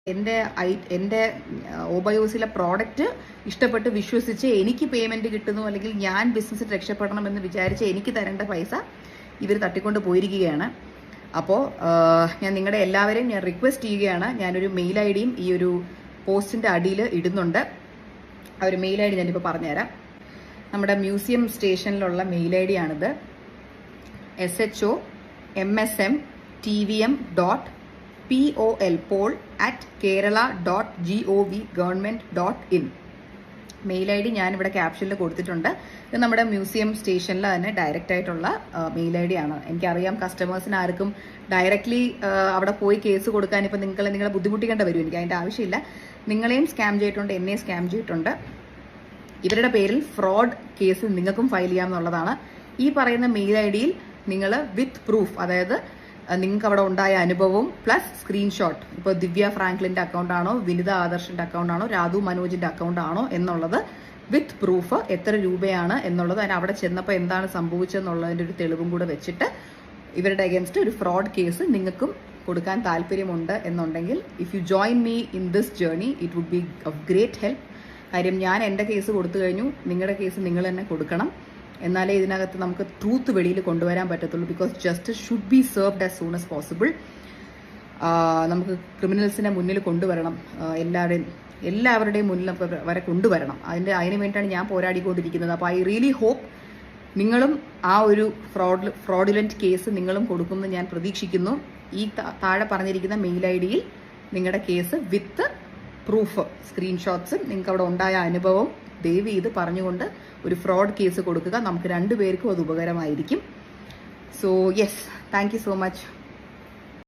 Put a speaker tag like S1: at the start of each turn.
S1: എൻ്റെ ഓബയോസിലെ പ്രോഡക്റ്റ് ഇഷ്ടപ്പെട്ട് വിശ്വസിച്ച് എനിക്ക് പേയ്മെന്റ് കിട്ടുന്നു, അല്ലെങ്കിൽ ഞാൻ ബിസിനസ്സിൽ രക്ഷപ്പെടണം എന്ന് വിചാരിച്ച് എനിക്ക് തരേണ്ട പൈസ ഇവർ തട്ടിക്കൊണ്ട് പോയിരിക്കുകയാണ്. അപ്പോൾ ഞാൻ നിങ്ങളുടെ എല്ലാവരെയും ഞാൻ റിക്വസ്റ്റ് ചെയ്യുകയാണ്. ഞാനൊരു മെയിൽ ഐ ഡിയും ഈ ഒരു പോസ്റ്റിൻ്റെ അടിയിൽ ഇടുന്നുണ്ട്. ആ ഒരു മെയിൽ ഐ ഡി ഞാനിപ്പോൾ പറഞ്ഞുതരാം. നമ്മുടെ മ്യൂസിയം സ്റ്റേഷനിലുള്ള മെയിൽ ഐ ഡി ആണിത്. shomsm.tvm.pol@kerala.gov.in മെയിൽ ഐ ഡി ഞാനിവിടെ ക്യാപ്ഷനിൽ കൊടുത്തിട്ടുണ്ട്. ഇത് നമ്മുടെ മ്യൂസിയം സ്റ്റേഷനിൽ തന്നെ ഡയറക്റ്റ് ആയിട്ടുള്ള മെയിൽ ഐ ഡി ആണ്. എനിക്കറിയാം കസ്റ്റമേഴ്സിന് ആർക്കും ഡയറക്റ്റ്ലി അവിടെ പോയി കേസ് കൊടുക്കാൻ ഇപ്പം നിങ്ങളെ ബുദ്ധിമുട്ടിക്കേണ്ട വരും. എനിക്ക് അതിൻ്റെ ആവശ്യമില്ല. നിങ്ങളെയും സ്കാം ചെയ്തിട്ടുണ്ട്, എന്നെയും സ്കാം ചെയ്തിട്ടുണ്ട്. ഇവരുടെ പേരിൽ ഫ്രോഡ് കേസ് നിങ്ങൾക്കും ഫയൽ ചെയ്യാമെന്നുള്ളതാണ്. ഈ പറയുന്ന മെയിൽ ഐ ഡിയിൽ നിങ്ങൾ വിത്ത് പ്രൂഫ്, അതായത് നിങ്ങൾക്ക് അവിടെ ഉണ്ടായ അനുഭവവും പ്ലസ് സ്ക്രീൻഷോട്ട്, ഇപ്പോൾ ദിവ്യ ഫ്രാങ്ക്ലിൻ്റെ അക്കൗണ്ട് ആണോ, വിനിത ആദർശിൻ്റെ അക്കൗണ്ട് ആണോ, രാധു മനോജിൻ്റെ അക്കൗണ്ട് ആണോ എന്നുള്ളത് വിത്ത് പ്രൂഫ്, എത്ര രൂപയാണ് എന്നുള്ളത്, അതിന് അവിടെ ചെന്നപ്പോൾ എന്താണ് സംഭവിച്ചതെന്നുള്ളതിൻ്റെ ഒരു തെളിവും കൂടെ വെച്ചിട്ട് ഇവരുടെ അഗേൻസ്റ്റ് ഒരു ഫ്രോഡ് കേസ് നിങ്ങൾക്കും കൊടുക്കാൻ താല്പര്യമുണ്ട് എന്നുണ്ടെങ്കിൽ, if you join me in this journey it would be of great help. കാര്യം ഞാൻ എൻ്റെ കേസ് കൊടുത്തു കഴിഞ്ഞു, നിങ്ങളുടെ കേസ് നിങ്ങൾ തന്നെ കൊടുക്കണം. എന്നാലേ ഇതിനകത്ത് നമുക്ക് ട്രൂത്ത് വെളിയിൽ കൊണ്ടുവരാൻ പറ്റത്തുള്ളൂ. Because justice should be served as soon as possible. നമുക്ക് ക്രിമിനൽസിനെ മുന്നിൽ കൊണ്ടുവരണം, എല്ലാവരുടെയും മുന്നിൽ വരെ കൊണ്ടുവരണം. അതിന് വേണ്ടിയിട്ടാണ് ഞാൻ പോരാടിക്കൊണ്ടിരിക്കുന്നത്. അപ്പോൾ ഐ റിയലി ഹോപ്പ് നിങ്ങളും ആ ഒരു ഫ്രോഡുലൻറ്റ് കേസ് നിങ്ങളും കൊടുക്കുമെന്ന് ഞാൻ പ്രതീക്ഷിക്കുന്നു. ഈ താഴെ പറഞ്ഞിരിക്കുന്ന മെയിൽ ഐ ഡിയിൽ നിങ്ങളുടെ കേസ് വിത്ത് പ്രൂഫ്, സ്ക്രീൻഷോട്ട്സും നിങ്ങൾക്ക് അവിടെ ഉണ്ടായ അനുഭവം ദയവ് ചെയ്ത് പറഞ്ഞുകൊണ്ട് ഒരു ഫ്രോഡ് കേസ് കൊടുക്കുക. നമുക്ക് രണ്ടുപേർക്കും അത് ഉപകാരമായിരിക്കും. So yes, thank you so much.